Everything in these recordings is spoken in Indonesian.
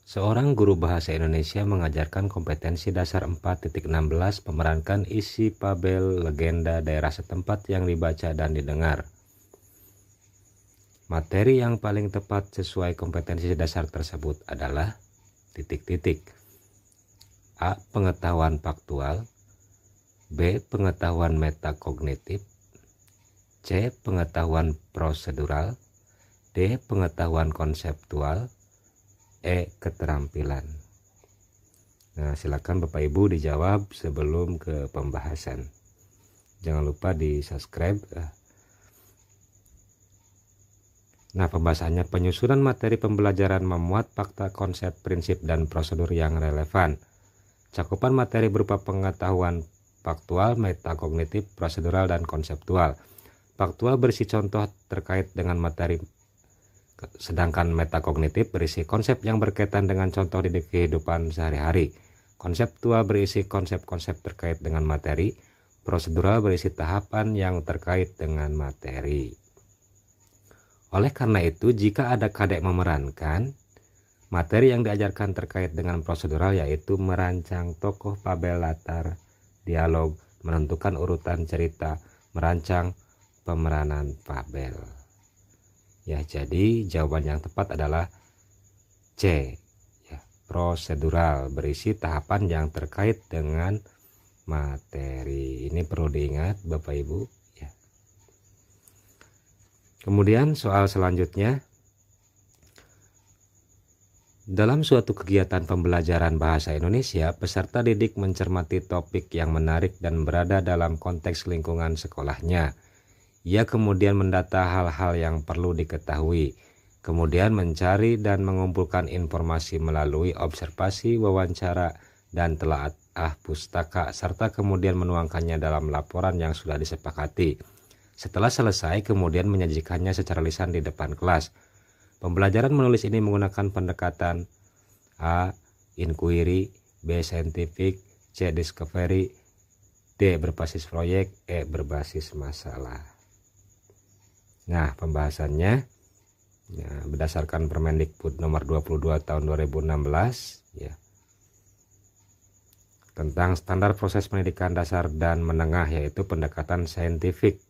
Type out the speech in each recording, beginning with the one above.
Seorang guru bahasa Indonesia mengajarkan kompetensi dasar 4.16 memerankan isi fabel legenda daerah setempat yang dibaca dan didengar. Materi yang paling tepat sesuai kompetensi dasar tersebut adalah A. Pengetahuan faktual, B. Pengetahuan metakognitif, C. Pengetahuan prosedural, D. Pengetahuan konseptual, E. Keterampilan. Nah, silakan Bapak Ibu dijawab sebelum ke pembahasan. Jangan lupa di subscribe. Nah, pembahasannya, penyusunan materi pembelajaran memuat fakta, konsep, prinsip, dan prosedur yang relevan. Cakupan materi berupa pengetahuan faktual, metakognitif, prosedural, dan konseptual. Faktual berisi contoh terkait dengan materi, sedangkan metakognitif berisi konsep yang berkaitan dengan contoh di kehidupan sehari-hari. Konseptual berisi konsep-konsep terkait dengan materi. Prosedural berisi tahapan yang terkait dengan materi. Oleh karena itu, jika ada kadek memerankan, materi yang diajarkan terkait dengan prosedural yaitu merancang tokoh fabel latar, dialog, menentukan urutan cerita, merancang pemeranan fabel. Ya, jadi jawaban yang tepat adalah C. Ya, prosedural berisi tahapan yang terkait dengan materi. Ini perlu diingat Bapak Ibu. Ya. Kemudian soal selanjutnya. Dalam suatu kegiatan pembelajaran bahasa Indonesia, peserta didik mencermati topik yang menarik dan berada dalam konteks lingkungan sekolahnya. Ia kemudian mendata hal-hal yang perlu diketahui, kemudian mencari dan mengumpulkan informasi melalui observasi, wawancara, dan telaah pustaka, serta kemudian menuangkannya dalam laporan yang sudah disepakati. Setelah selesai, kemudian menyajikannya secara lisan di depan kelas. Pembelajaran menulis ini menggunakan pendekatan A. Inquiry, B. Scientific, C. Discovery, D. Berbasis proyek, E. Berbasis masalah. Nah, pembahasannya ya, berdasarkan Permendikbud nomor 22 tahun 2016 ya, tentang standar proses pendidikan dasar dan menengah, yaitu pendekatan saintifik,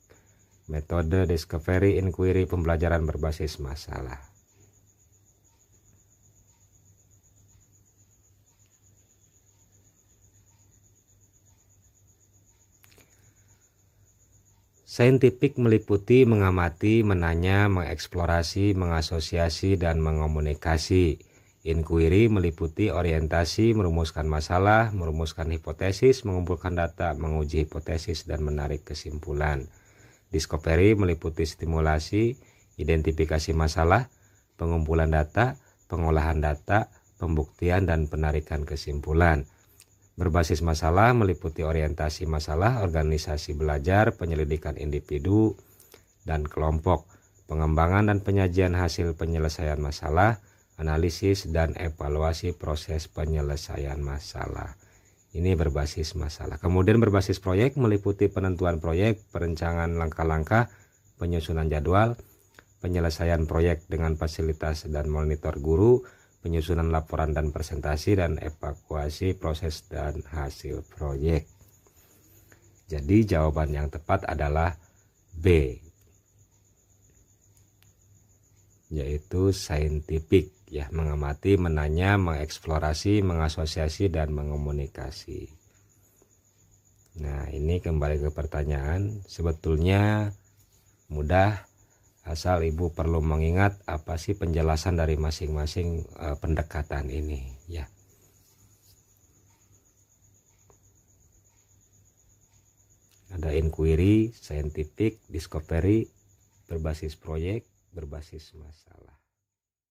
metode discovery, inquiry, pembelajaran berbasis masalah. Saintifik meliputi mengamati, menanya, mengeksplorasi, mengasosiasi, dan mengomunikasi. Inquiry meliputi orientasi, merumuskan masalah, merumuskan hipotesis, mengumpulkan data, menguji hipotesis, dan menarik kesimpulan. Discovery meliputi stimulasi, identifikasi masalah, pengumpulan data, pengolahan data, pembuktian, dan penarikan kesimpulan. Berbasis masalah meliputi orientasi masalah, organisasi belajar, penyelidikan individu dan kelompok, pengembangan dan penyajian hasil penyelesaian masalah, analisis dan evaluasi proses penyelesaian masalah. Ini berbasis masalah. Kemudian berbasis proyek meliputi penentuan proyek, perencanaan langkah-langkah, penyusunan jadwal, penyelesaian proyek dengan fasilitas dan monitor guru, penyusunan laporan dan presentasi, dan evaluasi proses dan hasil proyek. Jadi jawaban yang tepat adalah B, yaitu saintifik ya, mengamati, menanya, mengeksplorasi, mengasosiasi, dan mengomunikasi. Nah, ini kembali ke pertanyaan, sebetulnya mudah, asal Ibu perlu mengingat apa sih penjelasan dari masing-masing pendekatan ini ya. Ada inquiry, scientific, discovery, berbasis proyek, berbasis masalah.